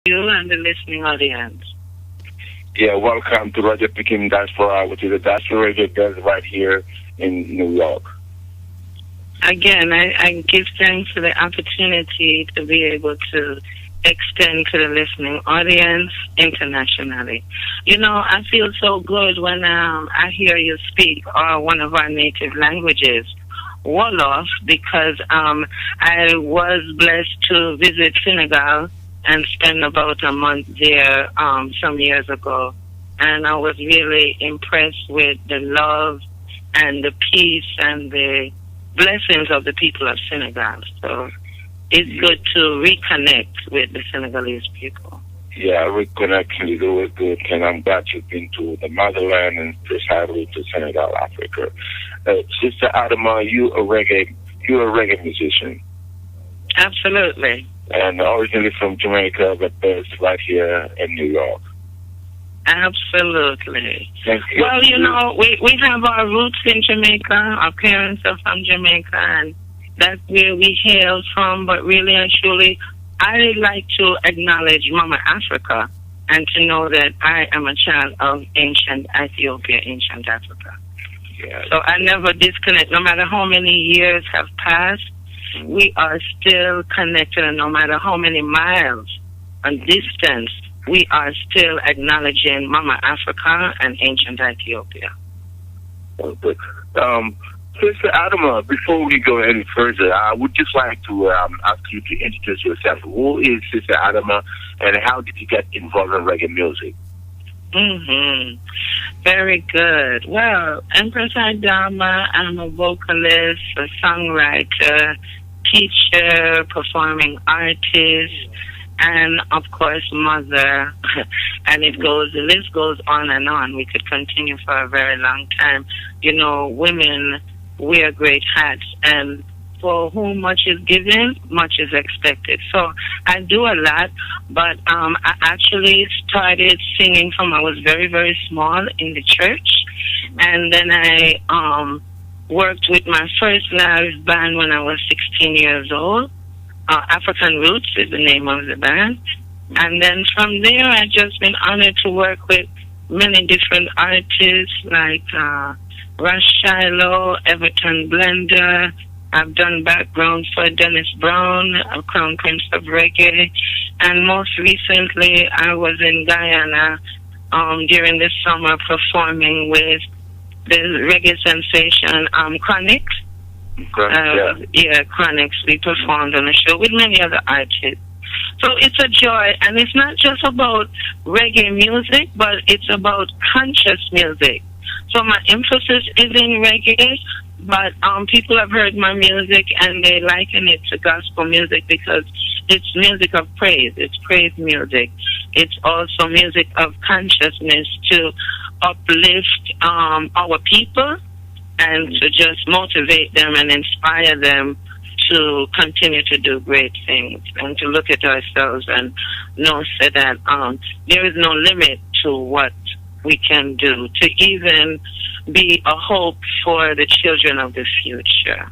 you and the listening audience. Yeah, welcome to Radio Pikine Diaspora, which is a diaspora radio that's right here in New York. Again, I give thanks for the opportunity to be able to extend to the listening audience internationally. You know, I feel so good when I hear you speak one of our native languages, Wolof, because I was blessed to visit Senegal and spend about a month there some years ago. And I was really impressed with the love and the peace and the blessings of the people of Senegal. So it's good to reconnect with the Senegalese people. Yeah, reconnection is always good, and I'm glad you've been to the motherland and precisely to Senegal, Africa. Sister Adama, you're a reggae musician. Absolutely. And originally from Jamaica, but based right here in New York. Absolutely. Thank you. Well, you know, we have our roots in Jamaica. Our parents are from Jamaica, and that's where we hail from. But really and truly, I like to acknowledge Mama Africa and to know that I am a child of ancient Ethiopia, ancient Africa. Yeah. So I never disconnect. No matter how many years have passed, we are still connected, and no matter how many miles and distance, we are still acknowledging Mama Africa and ancient Ethiopia. Okay. Sister Adama, before we go any further, I would just like to ask you to introduce yourself. Who is Sister Adama, and how did you get involved in reggae music? Very good. Well, Empress Adama, I'm a vocalist, a songwriter, teacher, performing artist, and of course mother. And the list goes on and on. We could continue for a very long time. You know, women wear great hats, and for whom much is given, much is expected. So I do a lot, but I actually started singing from I was very, very small in the church. And then I worked with my first live band when I was 16 years old. African Roots is the name of the band. And then from there, I've just been honored to work with many different artists like Rush Shiloh, Everton Blender. I've done background for Dennis Brown, a Crown Prince of Reggae. And most recently, I was in Guyana during the summer performing with the reggae sensation Chronics. Chronics. We performed on a show with many other artists. So it's a joy, and it's not just about reggae music, but it's about conscious music. So my emphasis is in reggae, but people have heard my music and they liken it to gospel music because it's music of praise. It's praise music. It's also music of consciousness to uplift our people and to just motivate them and inspire them to continue to do great things and to look at ourselves and know that there is no limit to what we can do, to even be a hope for the children of the future.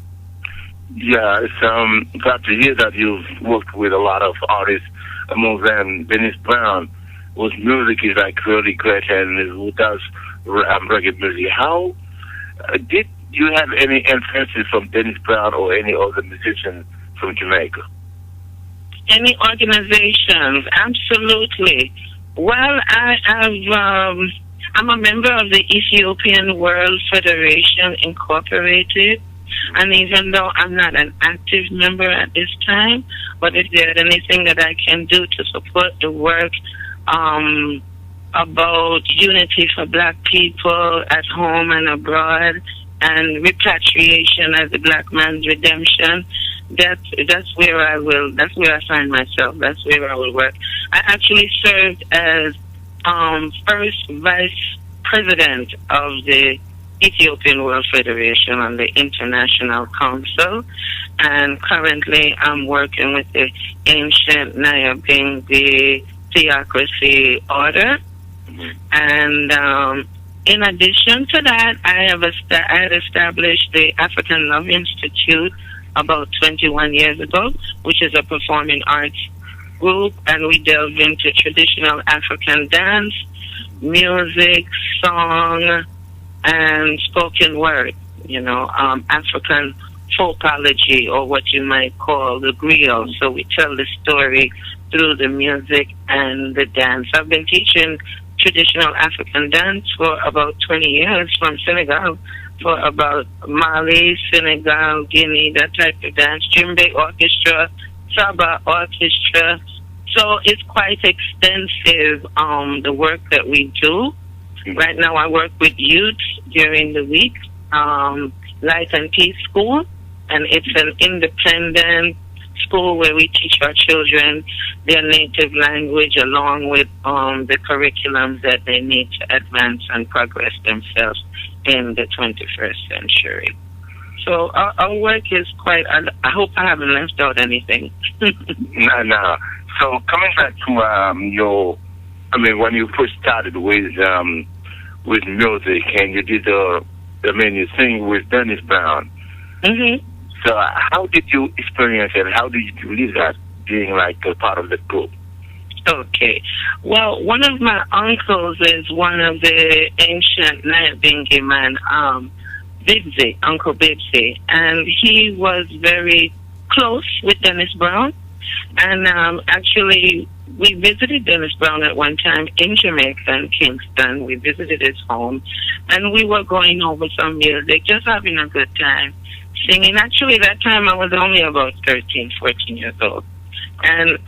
Yeah, it's glad to hear that you've worked with a lot of artists, among them Dennis Brown, whose music is like really great and who does reggae music. How did you have any influences from Dennis Brown or any other musician from Jamaica? Any organizations? Absolutely. Well, I'm a member of the Ethiopian World Federation Incorporated, and even though I'm not an active member at this time, but if there's anything that I can do to support the work about unity for Black people at home and abroad, and repatriation as the Black man's redemption, that's where I find myself. That's where I will work. I actually served as first vice president of the Ethiopian World Federation on the International Council, and currently I'm working with the ancient Nyabinghi Theocracy Order. And in addition to that, I had established the African Love Institute about 21 years ago, which is a performing arts group, and we delved into traditional African dance, music, song, and spoken word, African folkology, or what you might call the griot. So we tell the story through the music and the dance. I've been teaching traditional African dance for about 20 years from Senegal, for about Mali, Senegal, Guinea, that type of dance, djembe orchestra, Saba orchestra. So it's quite extensive, the work that we do. Right now I work with youth during the week, Light and Peace School, and it's an independent school where we teach our children their native language along with the curriculums that they need to advance and progress themselves in the 21st century. So our work is quite, I hope I haven't left out anything. No. So coming back to when you first started with music and you did you sing with Dennis Brown. Mm-hmm. So how did you experience it? How did you live that, being like a part of the group? Okay. Well, one of my uncles is one of the ancient Nyabingi man, Bibsy, Uncle Bibsy, and he was very close with Dennis Brown. And actually, we visited Dennis Brown at one time in Jamaica and Kingston. We visited his home, and we were going over some music, just having a good time, singing. Actually, that time I was only about 13, 14 years old. And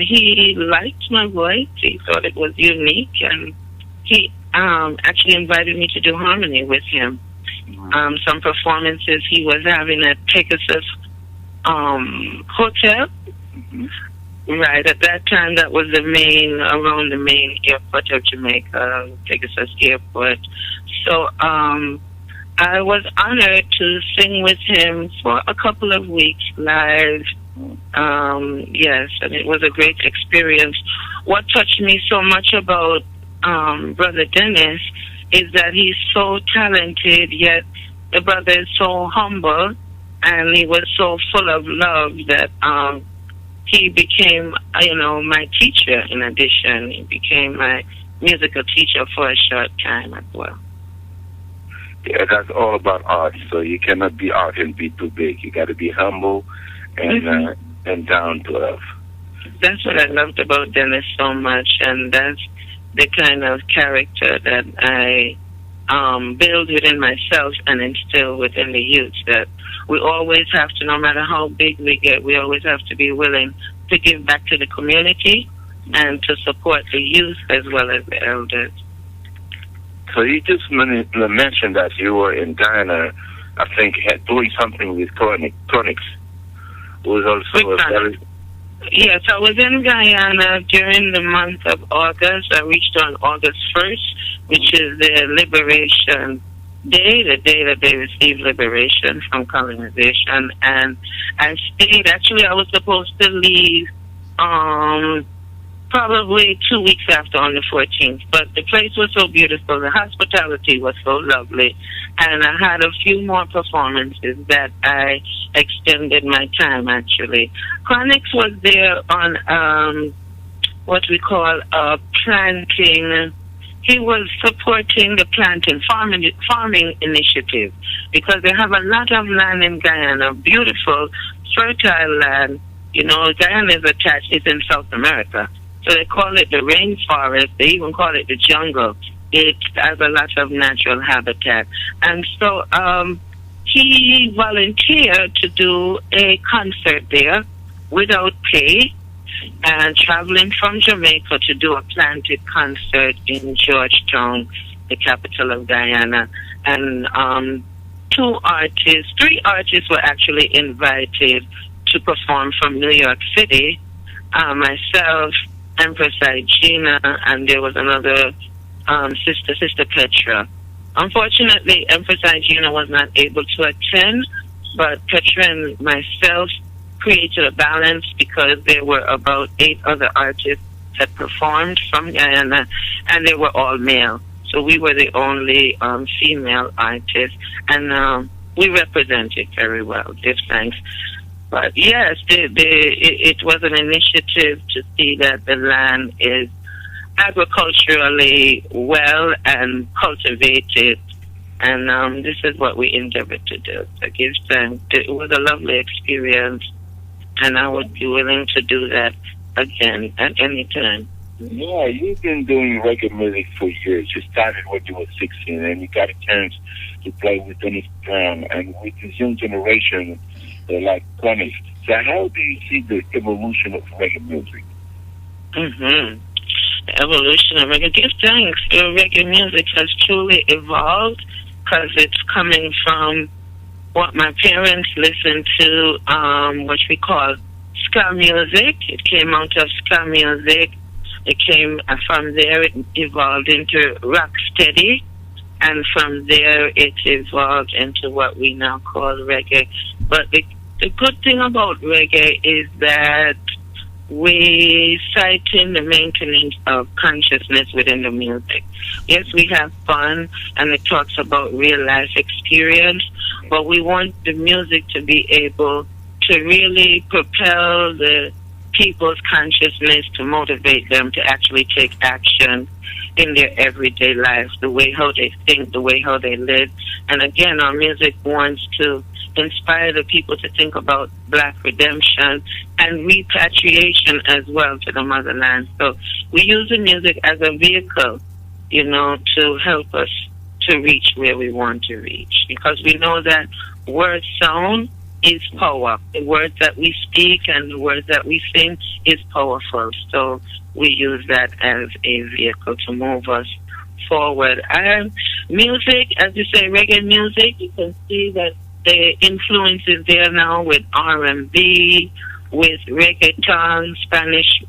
he liked my voice. He thought it was unique, and he actually invited me to do harmony with him. Some performances he was having at Pegasus Hotel. Right, at that time that was around the main airport of Jamaica, Pegasus Airport. So I was honored to sing with him for a couple of weeks live. Yes, and it was a great experience. What touched me so much about Brother Dennis is that he's so talented, yet the brother is so humble, and he was so full of love that he became, my teacher in addition. He became my musical teacher for a short time as well. Yeah, that's all about art. So you cannot be art and be too big. You got to be humble and down to earth. That's what I loved about Dennis so much, and that's the kind of character that I build within myself and instill within the youth, that we always have to, no matter how big we get, we always have to be willing to give back to the community and to support the youth as well as the elders. So you just mentioned that you were in Guyana, I think, doing something with Tonics. Was also Yes, I was in Guyana during the month of August. I reached on August 1st, which is the Liberation Day, the day that they received liberation from colonization. And I stayed, actually I was supposed to leave probably 2 weeks after, on the 14th. But the place was so beautiful, the hospitality was so lovely, and I had a few more performances that I extended my time, actually. Chronix was there on what we call a planting. He was supporting the planting farming initiative, because they have a lot of land in Guyana, beautiful, fertile land. Guyana is attached, it's in South America. So they call it the rainforest. They even call it the jungle. It has a lot of natural habitat. And so he volunteered to do a concert there without pay, and traveling from Jamaica to do a planted concert in Georgetown, the capital of Guyana. And 3 artists were actually invited to perform from New York City. Myself, Empress Adama, and there was another Sister Petra. Unfortunately, Empress Adama was not able to attend, but Petra and myself created a balance, because there were about 8 other artists that performed from Guyana, and they were all male. So we were the only female artists, and we represented very well. Give thanks. But yes, it was an initiative to see that the land is agriculturally well and cultivated. And this is what we endeavored to do, to give thanks. It was a lovely experience, and I would be willing to do that again at any time. Yeah, you've been doing reggae music for years. You started when you were 16, and you got a chance to play with Dennis Brown, and with this young generation, they're like punished. So how do you see the evolution of reggae music? The evolution of reggae. Give thanks. Reggae music has truly evolved because it's coming from what my parents listened to, what we call ska music. It came out of ska music. It came from there, it evolved into rock steady, and from there it evolved into what we now call reggae. But the good thing about reggae is that we cite in the maintenance of consciousness within the music. Yes, we have fun, and it talks about real life experience, but we want the music to be able to really propel the people's consciousness, to motivate them to actually take action in their everyday life, the way how they think, the way how they live. And again, our music wants to inspire the people to think about black redemption and repatriation as well to the motherland. So we use the music as a vehicle, to help us to reach where we want to reach, because we know that word sound is power. The words that we speak and the words that we sing is powerful. So we use that as a vehicle to move us forward. And music, as you say, reggae music, you can see that the influence is there now with R&B, with reggaeton, Spanish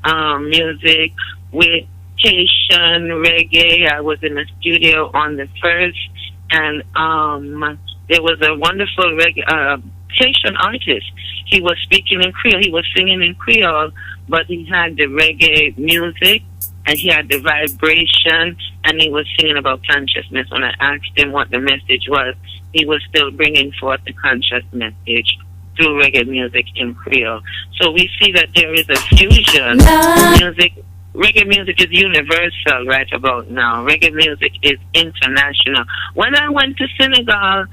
music, with Haitian reggae. I was in the studio on the first, and there was a wonderful reggae Haitian artist. He was speaking in Creole. He was singing in Creole, but he had the reggae music and he had the vibration, and he was singing about consciousness. When I asked him what the message was, he was still bringing forth the conscious message through reggae music in Creole. So we see that there is a fusion. Reggae music is universal right about now. Reggae music is international. When I went to Senegal,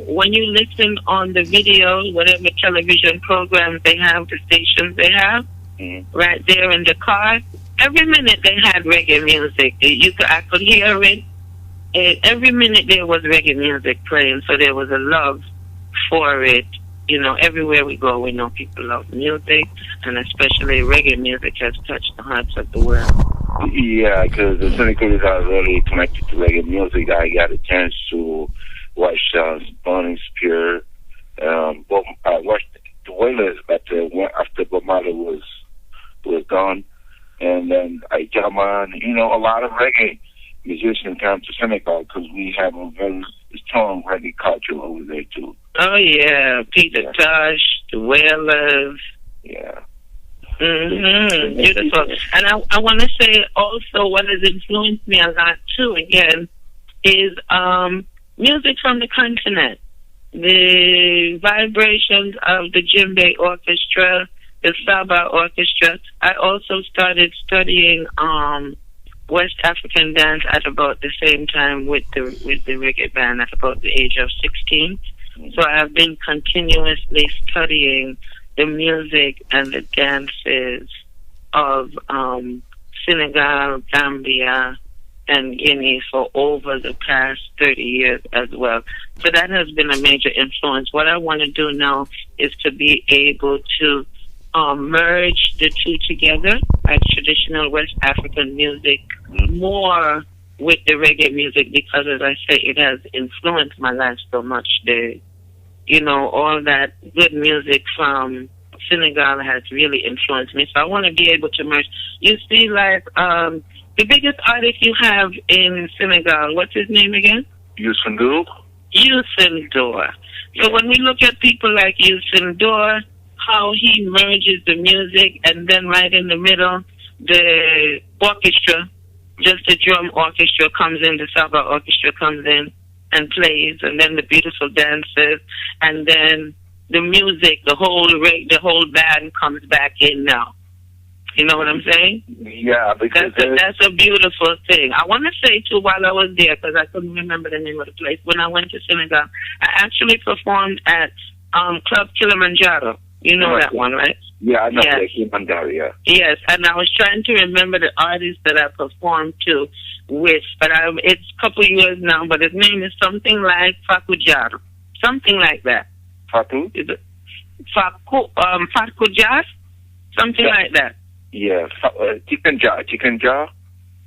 when you listen on the video, whatever television programs they have, the stations they have, right there in the car, every minute they had reggae music. I could hear it. Every minute there was reggae music playing, so there was a love for it. Everywhere we go, we know people love music, and especially reggae music has touched the hearts of the world. Yeah, because the Senegalese are really connected to reggae music. I got a chance to watch Burning Spear. I watched the Wailers, but after Bob Marley was gone, and then Adama, a lot of reggae musicians come to Senegal because we have a very strong reggae culture over there too. Oh yeah, Peter Tosh, the Wailers. Yeah. Beautiful. And I want to say also what has influenced me a lot too, again, is music from the continent. The vibrations of the djembe orchestra, the Saba orchestra. I also started studying West African dance at about the same time with the reggae band at about the age of 16. So I have been continuously studying the music and the dances of Senegal, Gambia, and Guinea for over the past 30 years as well. So that has been a major influence. What I want to do now is to be able to merge the two together, like traditional West African music, more with the reggae music, because, as I say, it has influenced my life so much. All that good music from Senegal has really influenced me. So I want to be able to merge. You see, like, the biggest artist you have in Senegal, what's his name again? Youssou N'Dour. Youssou N'Dour. So when we look at people like Youssou N'Dour, how he merges the music, and then right in the middle, the orchestra, just the drum orchestra comes in, the Saba orchestra comes in and plays, and then the beautiful dances, and then the music, the whole band comes back in now. You know what I'm saying? Yeah, because that's a beautiful thing. I want to say, too, while I was there, because I couldn't remember the name of the place, when I went to Senegal, I actually performed at Club Kilimanjaro. You know that one, right? Yeah, I know the Kilimanjaro, yeah. Yes, and I was trying to remember the artist that I performed to with, but it's a couple of years now, but his name is something like Fakujar. Something like that. Fatu? Is it Fakujar? Something like that. Yeah, Chicken Jar.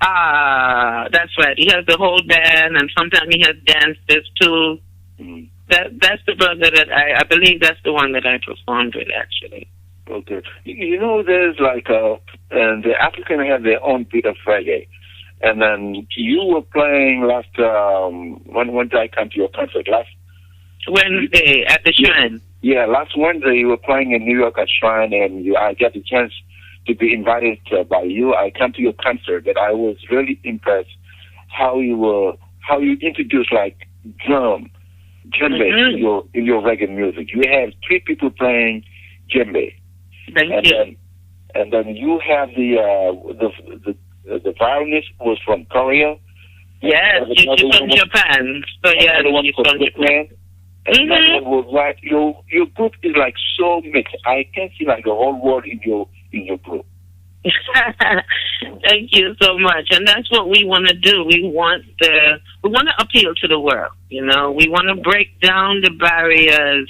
Ah, that's right. He has the whole band, and sometimes he has dancers too. Mm. That's the brother that I believe that's the one that I performed with, actually. Okay. You know, there's like the African have their own bit of reggae. And then you were playing last, when did I come to your concert? Last Wednesday at the Shrine. Yeah, last Wednesday you were playing in New York at Shrine, and I got the chance to be invited by you. I come to your concert, but I was really impressed how you introduced like djembe in your reggae music. You have 3 people playing djembe. Thank you. And then you have the violinist was from Korea. Yes, she's from Japan. So yeah, she's from Japan. And that was right. Your group is like so mixed. I can see like the whole world in your group. Thank you so much, and that's what we want to do. We want to appeal to the world. You know, we want to break down the barriers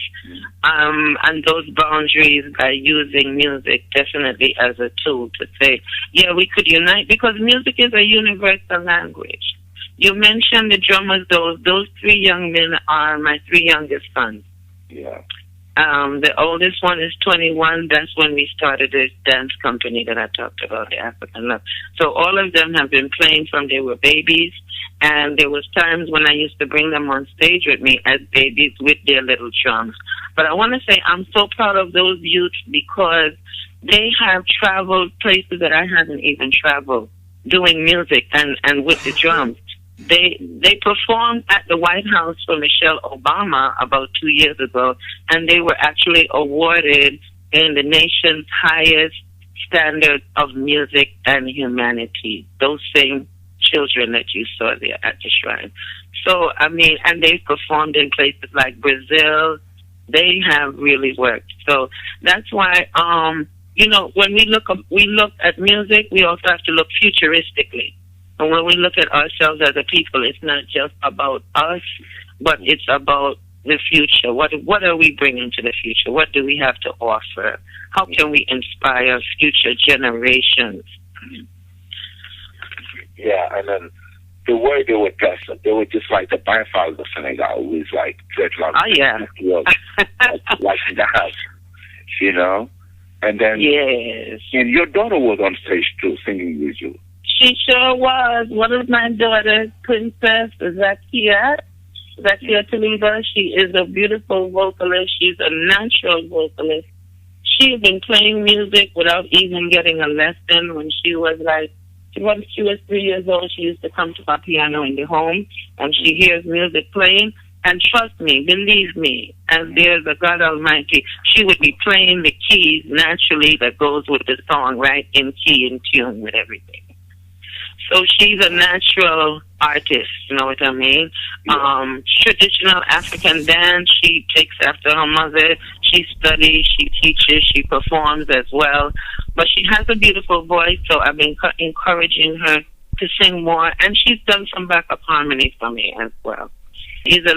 and those boundaries by using music definitely as a tool to say, yeah, we could unite, because music is a universal language. You mentioned the drummers; those 3 young men are my 3 youngest sons. Yeah. The oldest one is 21. That's when we started this dance company that I talked about, the African Love. So all of them have been playing from they were babies, and there was times when I used to bring them on stage with me as babies with their little drums. But I want to say I'm so proud of those youth because they have traveled places that I haven't even traveled doing music and with the drums. They performed at the White House for Michelle Obama about 2 years ago, and they were actually awarded in the nation's highest standard of music and humanity. Those same children that you saw there at the Shrine. So, I mean, and they performed in places like Brazil. They have really worked. So that's why, you know, when we look at music, we also have to look futuristically. And when we look at ourselves as a people, it's not just about us, but it's about the future. What are we bringing to the future? What do we have to offer? How can we inspire future generations? Yeah, and then the way they were dressed, they were just like the byfalls of Senegal, with like dreadlocks. Oh, yeah. like that, you know? And then, yes. And your daughter was on stage too, singing with you. She sure was. One of my daughters, Princess Zakia Taliba, she is a beautiful vocalist. She's a natural vocalist. She's been playing music without even getting a lesson. When she was 3 years old, she used to come to my piano in the home, and she hears music playing. And trust me, believe me, as there's a God Almighty, she would be playing the keys naturally that goes with the song, right, in key, in tune with everything. So she's a natural artist, you know what I mean? Yeah. Traditional African dance, she takes after her mother. She studies, she teaches, she performs as well. But she has a beautiful voice, so I've been encouraging her to sing more. And she's done some backup harmony for me as well. She's a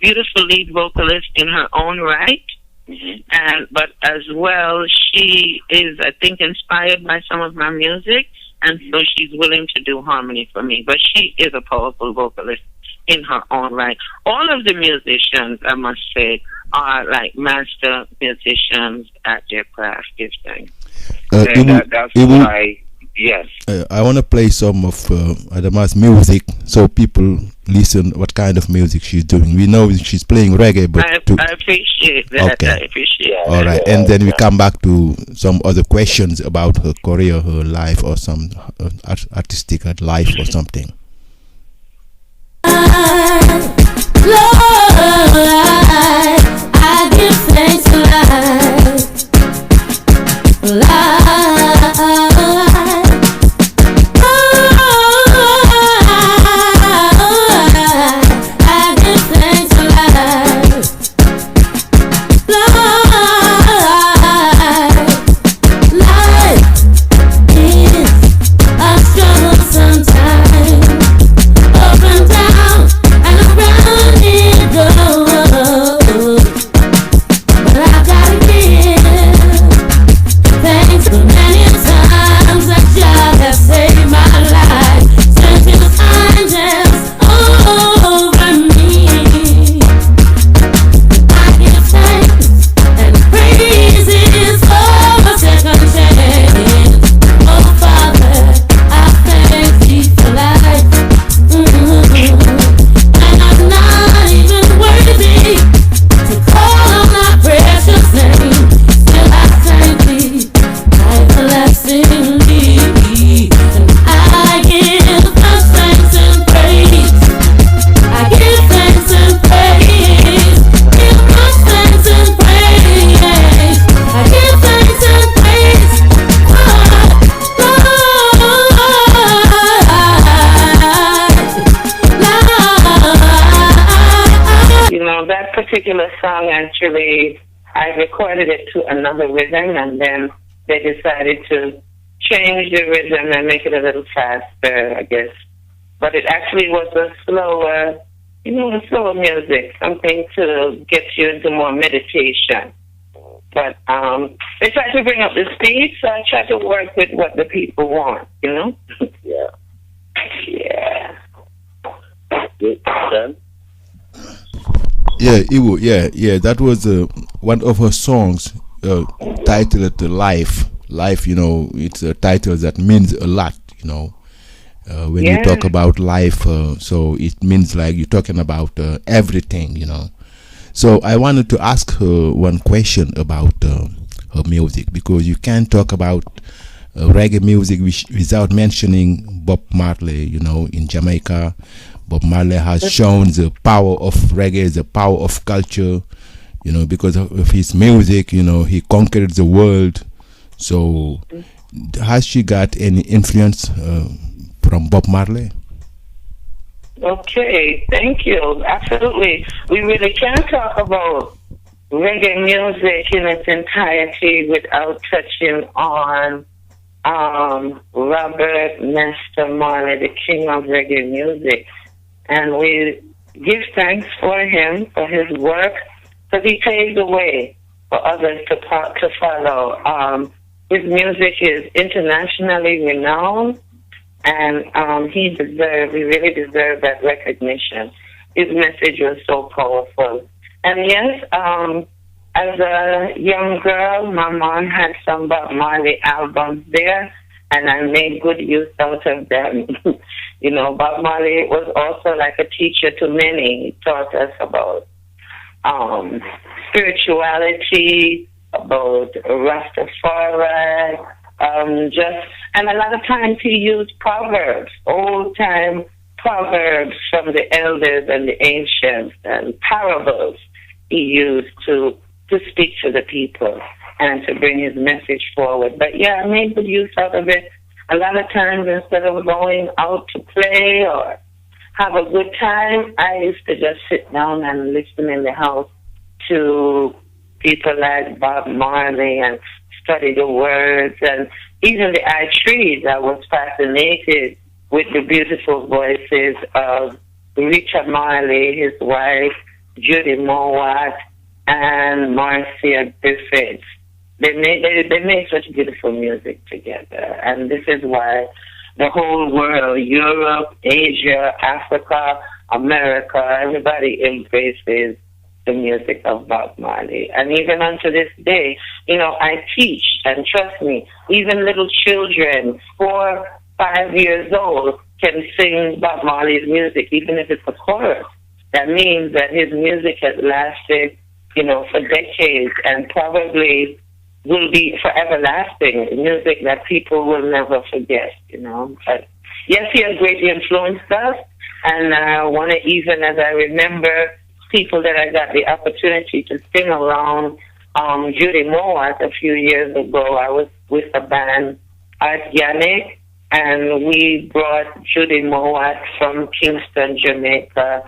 beautiful lead vocalist in her own right. Mm-hmm. But as well, she is, I think, inspired by some of my music. And so she's willing to do harmony for me. But she is a powerful vocalist in her own right. All of the musicians, I must say, are like master musicians at their craft, this thing. That's why, yes. I want to play some of Adama's music so people listen what kind of music she's doing. We know she's playing reggae, but I appreciate that. Okay. I appreciate that. All right, and then we come back to some other questions about her career, her life, or some artistic life or something. Lord, I give thanks to particular song, actually, I recorded it to another rhythm, and then they decided to change the rhythm and make it a little faster, I guess. But it actually was a slower, slower music, something to get you into more meditation. But they try to bring up the speed, so I try to work with what the people want, Yeah. Yeah. Good. Then? Yeah, Iwo, yeah. That was one of her songs titled Life. Life, it's a title that means a lot, when you talk about life, so it means like you're talking about everything, So I wanted to ask her one question about her music, because you can't talk about reggae music without mentioning Bob Marley, in Jamaica. Bob Marley has shown the power of reggae, the power of culture, because of his music, he conquered the world. So has she got any influence from Bob Marley? Okay, thank you. Absolutely. We really can't talk about reggae music in its entirety without touching on Robert Nesta Marley, the king of reggae music. And we give thanks for him, for his work, because he paved the way for others to follow. His music is internationally renowned, and he really deserved that recognition. His message was so powerful. And yes, as a young girl, my mom had some Bob Marley albums there, and I made good use out of them. Bob Marley was also like a teacher to many. He taught us about spirituality, about Rastafari, and a lot of times he used proverbs, old-time proverbs from the elders and the ancients, and parables he used to speak to the people and to bring his message forward. But yeah, I made good use out of it. A lot of times, instead of going out to play or have a good time, I used to just sit down and listen in the house to people like Bob Marley and study the words, and even the I trees. I was fascinated with the beautiful voices of Richard Marley, his wife, Judy Mowat, and Marcia Griffiths. They made such beautiful music together, and this is why the whole world, Europe, Asia, Africa, America, everybody embraces the music of Bob Marley. And even unto this day, I teach, and trust me, even little children, 4, 5 years old, can sing Bob Marley's music, even if it's a chorus. That means that his music has lasted, for decades, and probably will be forever lasting, music that people will never forget, But yes, he has greatly influenced us, and I want to, even as I remember people that I got the opportunity to sing around Judy Mowat a few years ago. I was with a band, Art Yannick, and we brought Judy Mowat from Kingston, Jamaica,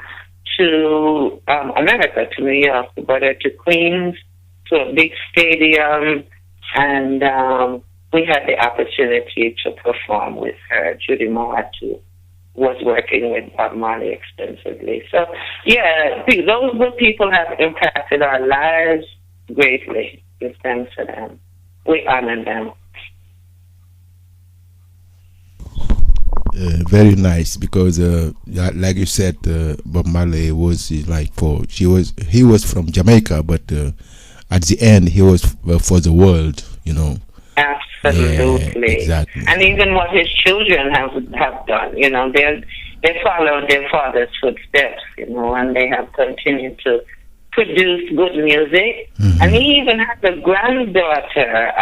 to America, to New York. We brought her to Queens, to a big stadium, and we had the opportunity to perform with her. Judy Mowat was working with Bob Marley extensively. So, yeah, those good people have impacted our lives greatly. Give thanks to them. We honor them. Very nice, because like you said, Bob Marley was he was from Jamaica, but at the end he was for the world, Absolutely. Yeah, exactly. And even what his children have done, they followed their father's footsteps, and they have continued to produce good music. Mm-hmm. And he even has a granddaughter.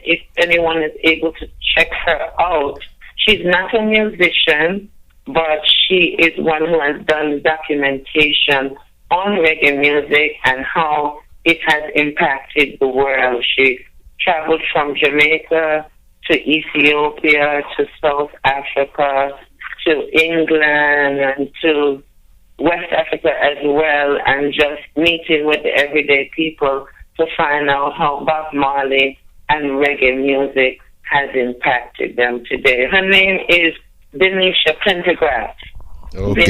If anyone is able to check her out, she's not a musician, but she is one who has done documentation on reggae music and how it has impacted the world. She traveled from Jamaica to Ethiopia to South Africa to England and to West Africa as well, and just meeting with the everyday people to find out how Bob Marley and reggae music has impacted them today. Her name is Denisha Pendergrass. Okay.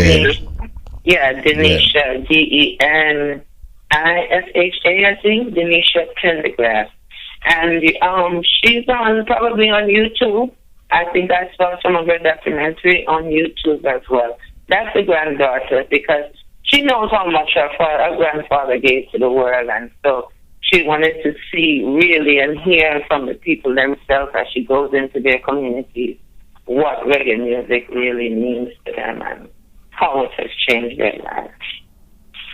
Denisha, Denisha, I think, Denisha Pendergrass. And she's probably on YouTube. I think I saw some of her documentary on YouTube as well. That's the granddaughter, because she knows how much her grandfather gave to the world, and so she wanted to see really and hear from the people themselves as she goes into their communities what reggae music really means to them and how it has changed their lives.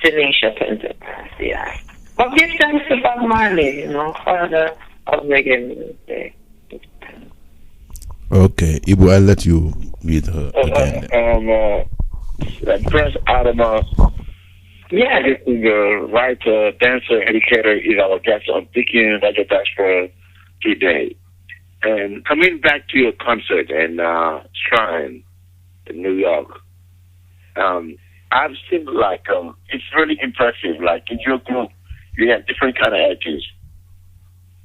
Denisha Pendergrass, yeah. But give thanks to Bob Marley, father of reggae music. Okay, Ibu, I'll let you read her again. Empress Adama, this is a writer, dancer, educator, is our guest on Pikine Diaspora today. And coming back to your concert in Shrine in New York, I've seen it's really impressive. Like in your group, you have different kind of artists.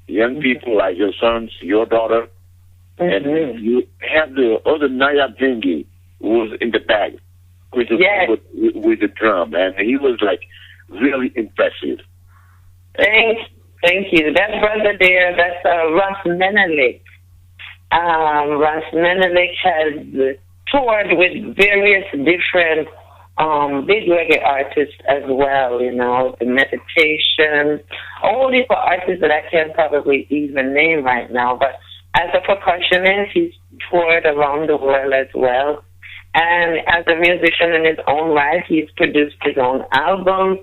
Young people like your sons, your daughter, and you have the other Naya Bingi who was in the back with the drum, and he was really impressive. Thank you. That brother there, that's Russ Menelik. Russ Menelik has toured with various different big reggae artists as well, the Meditation, all these artists that I can't probably even name right now, but as a percussionist, he's toured around the world as well. And as a musician in his own right, he's produced his own album.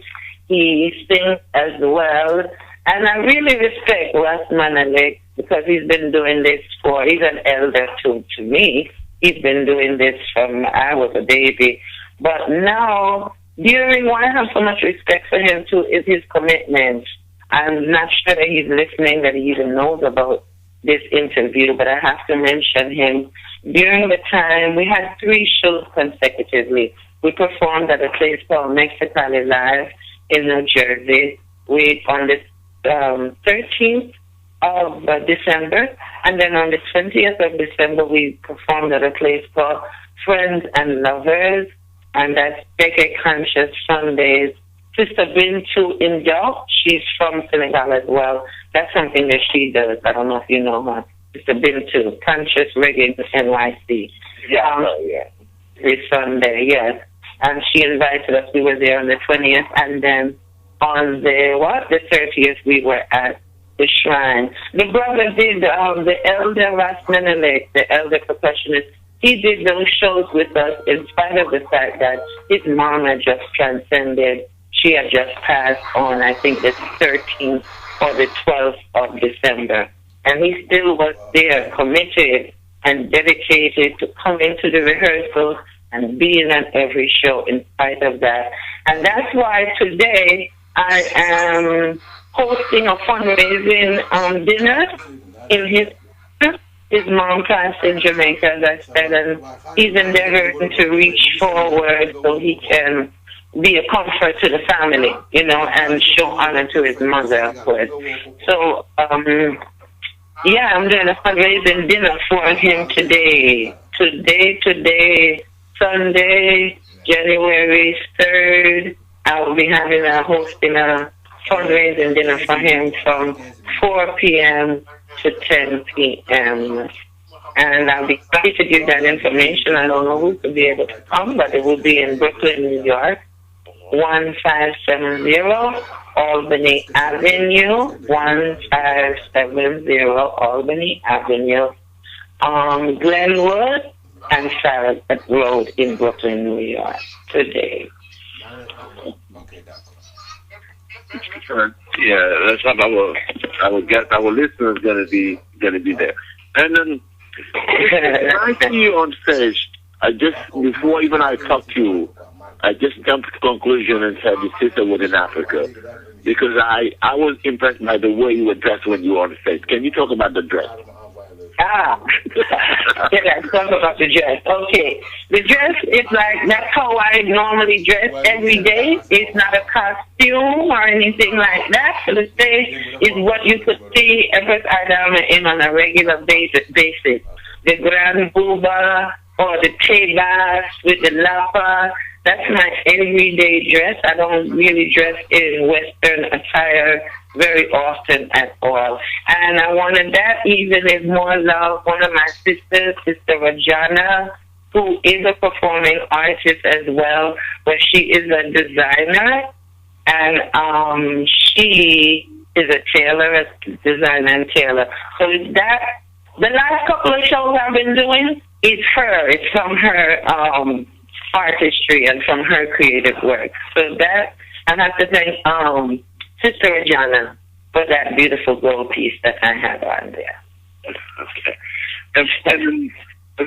He sings as well. And I really respect Russ Menelik because he's been doing this he's an elder to me. He's been doing this from I was a baby. But now, why I have so much respect for him too is his commitment. I'm not sure that he's listening, that he even knows about this interview, but I have to mention him. During the time, we had 3 shows consecutively. We performed at a place called Mexicali Live in New Jersey. On the 13th of December, and then on the 20th of December, we performed at a place called Friends and Lovers, and that's Reggae Conscious Sundays. Sister Bintu India, she's from Senegal as well. That's something that she does. I don't know if you know her. Sister Bintu, Conscious Reggae NYC. This Sunday, yes. And she invited us. We were there on the 20th, and then on the 30th, we were at the Shrine. The brother did, the elder Ras Menelik, the elder percussionist, he did those shows with us in spite of the fact that his mom had just transcended. She had just passed on, I think, the 13th or the 12th of December. And he still was there, committed and dedicated to come into the rehearsals and being on every show in spite of that. And that's why today I am hosting a fundraising dinner in his mom passed in Jamaica, as I said, and he's endeavoring to reach forward so he can be a comfort to the family, and show honor to his mother, of course. So, I'm doing a fundraising dinner for him today. Today, Sunday, January 3rd, I will be hosting a fundraising dinner for him from 4 p.m. to 10 p.m. And I'll be happy to give that information. I don't know who could be able to come, but it will be in Brookly, New York, 1570 Albany Avenue, 1570 Albany Avenue, Glenwood and Farragut Road in Brooklyn, New York, today. Yeah, that's how our guest, our listeners gonna be there. And then when I see you on stage, before even I talk to you, I just jumped to conclusion and said your sister was in Africa, because I was impressed by the way you were dressed when you were on stage. Can you talk about the dress? Ah, yeah, let's talk about the dress. Okay, the dress is like, that's how I normally dress every day. It's not a costume or anything like that. So the stage is what you could see Empress Adama in on a regular basis. The grand booba or the tabas with the lapa. That's my everyday dress. I don't really dress in Western attire very often at all. And I wanted that even is more love. One of my sisters, Sister Rajana, who is a performing artist as well, but she is a designer, and she is a tailor, a designer and tailor. So that, the last couple of shows I've been doing, it's her. It's from her artistry and from her creative work. So that, I have to thank Sister Regina for that beautiful gold piece that I have on there. Okay. And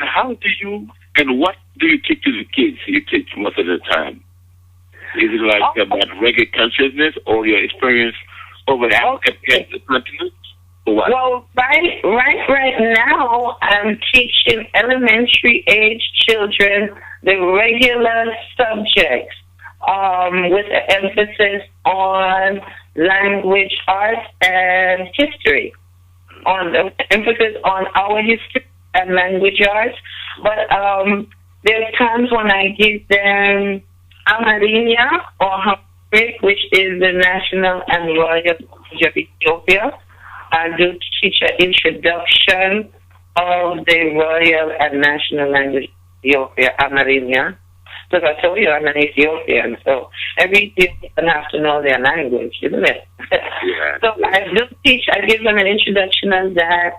how do you, and what do you teach to the kids you teach most of the time? Is it like about reggae consciousness or your experience over the African continent? Or what? Well, right now, I'm teaching elementary age children the regular subjects with an emphasis on language, arts, and history. On the emphasis on our history and language arts. But there's times when I give them Amarinia or Hamrik, which is the national and royal language of Ethiopia. I do teach an introduction of the royal and national language of Ethiopia, Amarinia. Because I told you I'm an Ethiopian, so every Ethiopian has to know their language, isn't it? Yeah. So I do teach, I give them an introduction of that.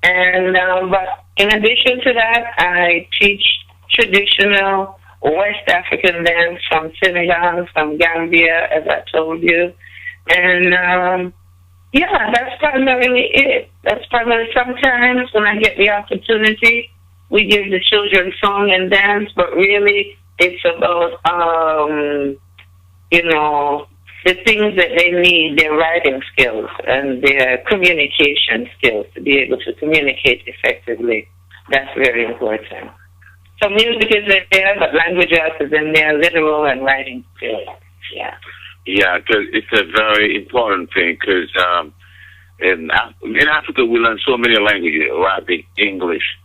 And but in addition to that, I teach traditional West African dance from Senegal, from Gambia, as I told you. And yeah, that's primarily it. That's primarily, sometimes when I get the opportunity, we give the children song and dance, but really it's about, the things that they need, their writing skills and their communication skills to be able to communicate effectively. That's very important. So music is in there, but language arts is in there, literal and writing skills. Yeah. Yeah, because it's a very important thing, because in Africa we learn so many languages, Arabic, English.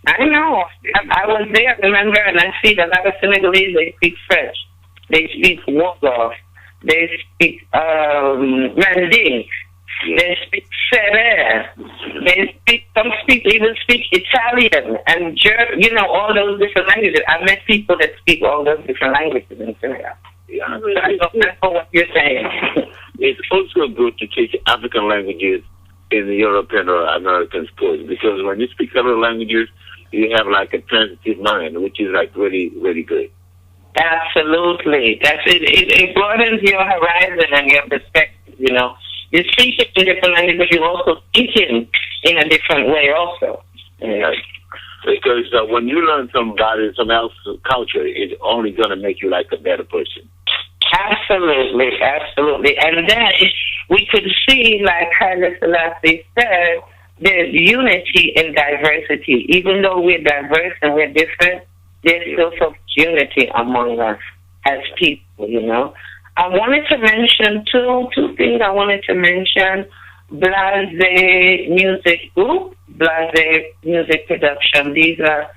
I know. I was there, remember, and I see a lot of Senegalese, they speak French. They speak Wolof. They speak Manding. They speak Serer. Some even speak Italian and German, all those different languages. I met people that speak all those different languages in Senegal. Yeah, I don't know what you're saying. It's also good to teach African languages in the European or American schools, because when you speak other languages, you have like a transitive mind, which is like really, really good. Absolutely. That's it. It broadens your horizon and your perspective, You speak it in different languages, but you also think in a different way also. Yeah. Because when you learn somebody, some else's culture, it's only going to make you like a better person. Absolutely, absolutely. And then we could see, like Haile Selassie said, there's unity in diversity. Even though we're diverse and we're different, there's still some unity among us as people, I wanted to mention two things. I wanted to mention Blase Music Group, Blase Music Production. These are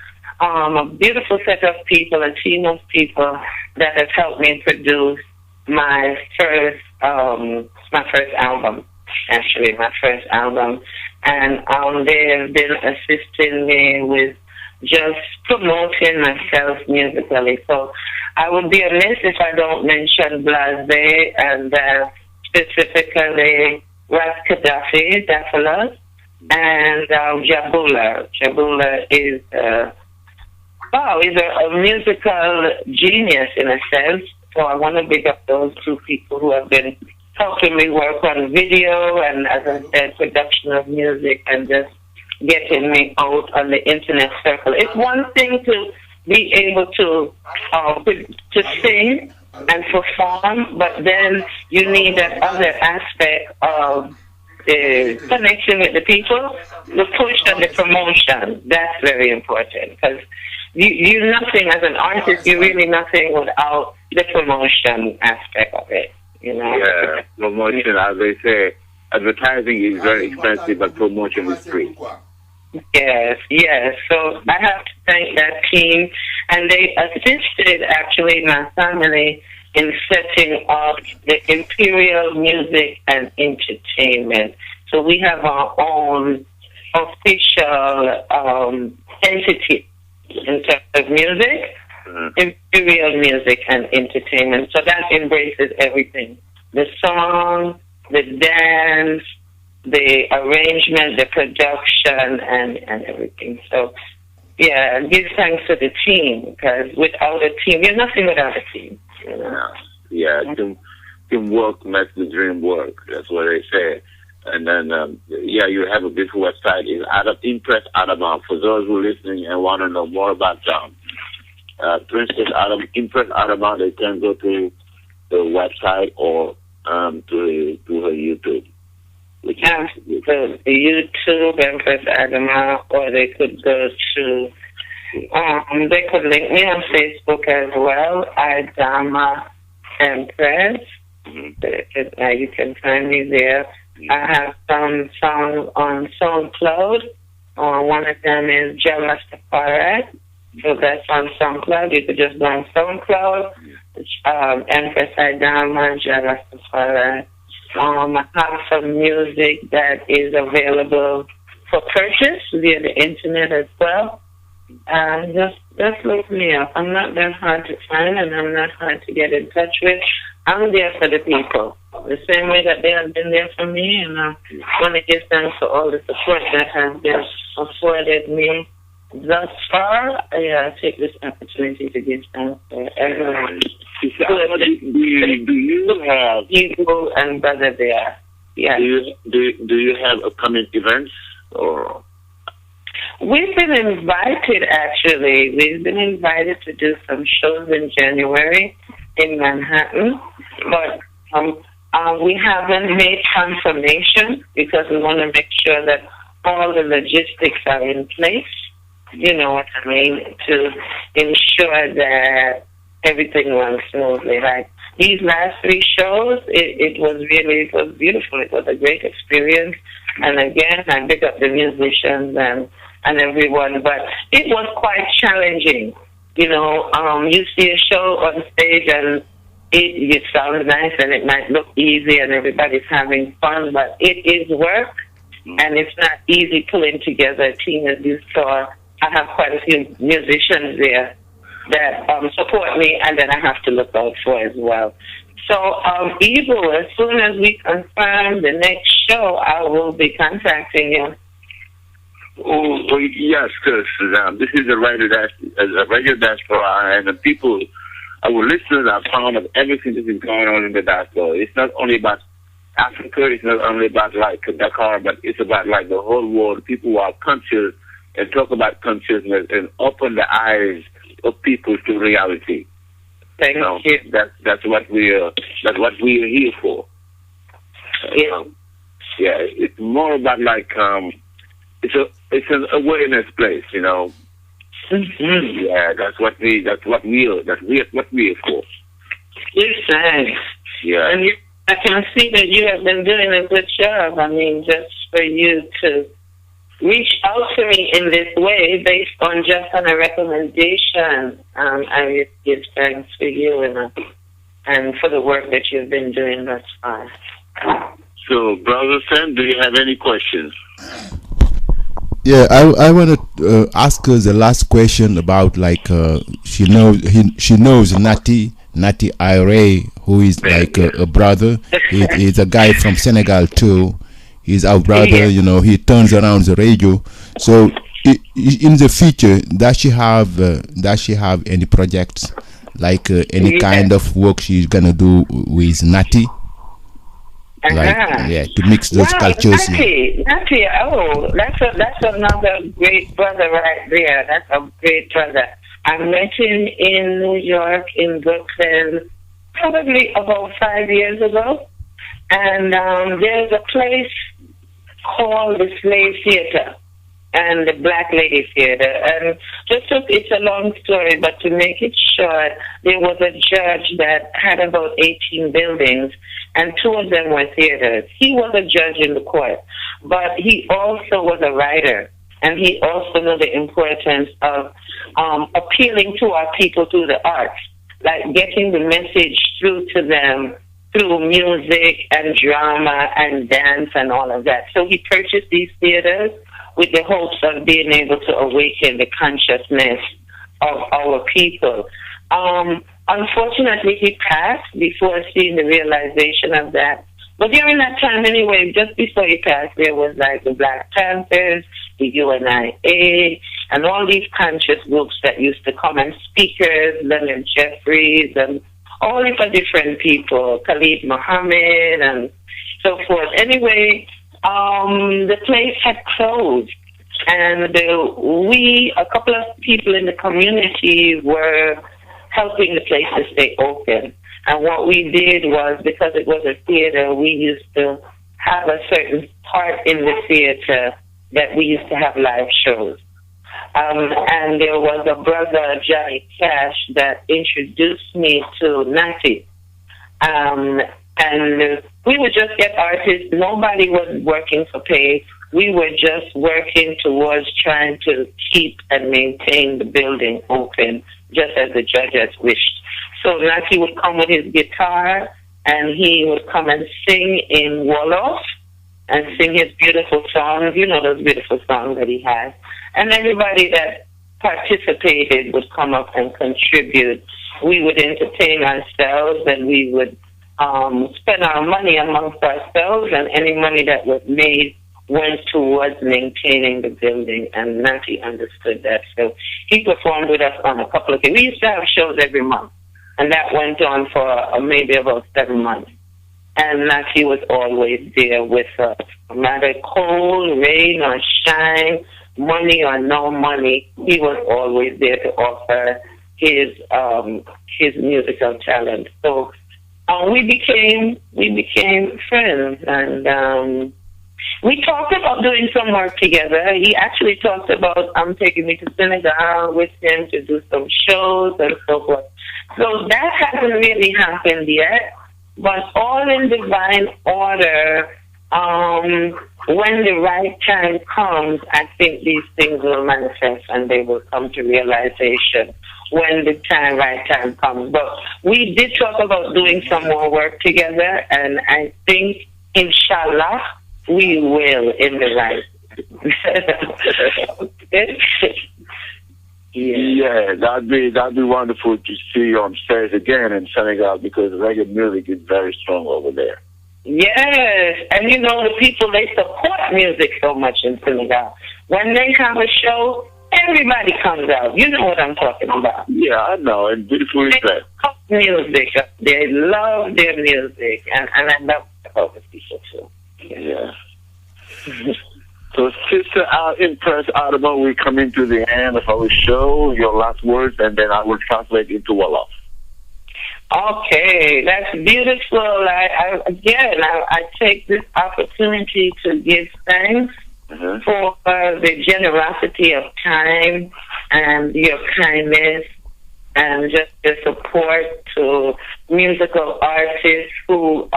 a beautiful set of people, a team of people that has helped me produce my first album, and they've been assisting me with just promoting myself musically. So I would be amiss if I don't mention Blase and specifically Ras Gaddafi, Dafalas, and Jabula. Jabula is a musical genius in a sense. So I want to big up those two people who have been helping me work on video and, as I said, production of music and just getting me out on the internet circle. It's one thing to be able to sing and perform, but then you need that other aspect of the connection with the people, the push and the promotion. That's very important because you're nothing as an artist. You're really nothing without the promotion aspect of it. You know. Yeah, promotion, as they say, advertising is very expensive, but promotion is free. Yes, yes. So I have to thank that team, and they assisted actually my family in setting up the Imperial Music and Entertainment. So we have our own official entity in terms of music, Imperial Music and Entertainment. So that embraces everything: the song, the dance, the arrangement, the production, and everything. So, yeah, give thanks to the team, because without a team, you're nothing without a team. You know? Yeah, teamwork makes the dream work. That's what they say. And then, you have a beautiful website. It's Empress Adama. For those who are listening and want to know more about Princess Adama, Empress Adama, they can go to the website or to her YouTube. The YouTube, Empress Adama, or they could go to, they could link me on Facebook as well, Adama Empress. You can find me there. I have some songs on SoundCloud. One of them is Rastafari. So that's on SoundCloud. You could just go on SoundCloud. Empress Adama, Rastafari. I have some music that is available for purchase via the internet as well. Just look me up. I'm not that hard to find, and I'm not hard to get in touch with. I'm there for the people, the same way that they have been there for me, and I want to give thanks for all the support that has been afforded me thus far. I take this opportunity to give thanks to everyone. Do you have people and brother there? Yeah. Do you have upcoming events or? We've been invited. Actually, we've been invited to do some shows in January in Manhattan, but we haven't made confirmation because we want to make sure that all the logistics are in place. You know what I mean? To ensure that everything runs smoothly. Like these last 3 shows, it was beautiful. It was a great experience. And again, I pick up the musicians and everyone, but it was quite challenging. You know, you see a show on stage and it sounds nice and it might look easy and everybody's having fun, but it is work and it's not easy pulling together a team as you saw. I have quite a few musicians there that support me and that I have to look out for as well. So, Evo, as soon as we confirm the next show, I will be contacting you. Oh yes, because this is a radio diaspora, and the people, our listeners are proud of everything that is going on in the diaspora. It's not only about Africa, it's not only about like Dakar, but it's about like the whole world. People who are conscious and talk about consciousness and open the eyes of people to reality. Thank you. That's what we are here for. It's more about like it's an awareness place, you know. Mm-hmm. Yeah, that's what we are for. Thanks. Yeah. And I can see that you have been doing a good job. I mean, just for you to reach out to me in this way based on just on a recommendation, I give thanks to you and for the work that you've been doing thus far. So, Brother Sam, do you have any questions? Yeah, I want to ask her the last question about like she knows Nati Ire, who is like a brother. He's a guy from Senegal too. He's our brother, you know. He turns around the radio. So in the future, does she have any projects, like any kind of work she's gonna do with Nati? Like, to mix those cultures. Nati, that's another great brother right there. That's a great brother. I met him in New York, in Brooklyn, probably about 5 years ago. And there's a place called the Slave Theater and the Black Lady Theater. And it's a long story, but to make it short, there was a judge that had about 18 buildings, and 2 of them were theaters. He was a judge in the court, but he also was a writer, and he also knew the importance of appealing to our people through the arts, like getting the message through to them through music and drama and dance and all of that. So he purchased these theaters with the hopes of being able to awaken the consciousness of our people. Unfortunately, he passed before seeing the realization of that. But during that time anyway, just before he passed, there was like the Black Panthers, the UNIA, and all these conscious groups that used to come, and speakers, Leonard Jeffries, and all these different people, Khalid Muhammad, and so forth. Anyway, the place had closed, and a couple of people in the community were helping the place to stay open. And what we did was, because it was a theater, we used to have a certain part in the theater that we used to have live shows. And there was a brother, Johnny Cash, that introduced me to Natty. And we would just get artists. Nobody was working for pay. We were just working towards trying to keep and maintain the building open, just as the judge has wished. So Natty would come with his guitar, and he would come and sing in Wolof and sing his beautiful songs, you know, those beautiful songs that he has. And everybody that participated would come up and contribute. We would entertain ourselves, and we would spend our money amongst ourselves, and any money that was made went towards maintaining the building, and Natty understood that. So he performed with us on a couple of things. We used to have shows every month, and that went on for maybe about 7 months. And Natty was always there with us, no matter cold, rain, or shine, money or no money. He was always there to offer his musical talent. So we became friends, and we talked about doing some work together. He actually talked about taking me to Senegal with him to do some shows and so forth. So that hasn't really happened yet, but all in divine order. When the right time comes, I think these things will manifest and they will come to realization when the right time comes. But we did talk about doing some more work together, and I think, inshallah, we will in the right. Yeah, that'd be wonderful to see you on stage again in Senegal, because reggae music is very strong over there. Yes, and you know, the people, they support music so much in Senegal. When they have a show, everybody comes out. You know what I'm talking about. Yeah, I know, and beautiful is that. They love music. They love their music, and I love other people too. Yeah. So, Sister Empress Adama, we're coming to the end of our show. Your last words, and then I will translate into Wolof. Okay, that's beautiful. I take this opportunity to give thanks for the generosity of time and your kindness, and just the support to musical artists who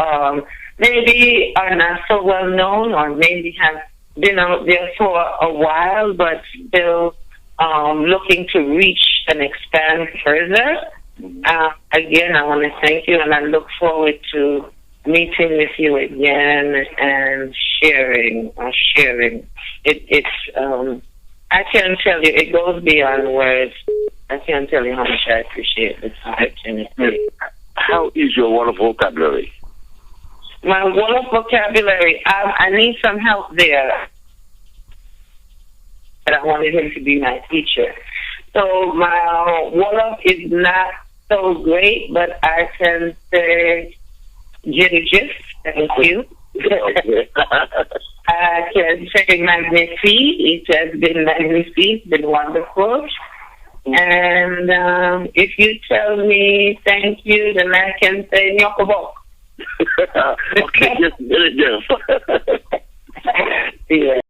maybe are not so well known, or maybe have been out there for a while, but still looking to reach and expand further. Again, I want to thank you, and I look forward to meeting with you again and sharing. It's I can't tell you, it goes beyond words. I can't tell you how much I appreciate this opportunity. How is your Wolof vocabulary? My Wolof vocabulary, I need some help there. But I wanted him to be my teacher. So my Wolof is not so great, but I can say Jiddisch, thank you. I can say magnifique. It has been magnifique, been wonderful. And if you tell me thank you, then I can say Nyokobok. Okay, yes.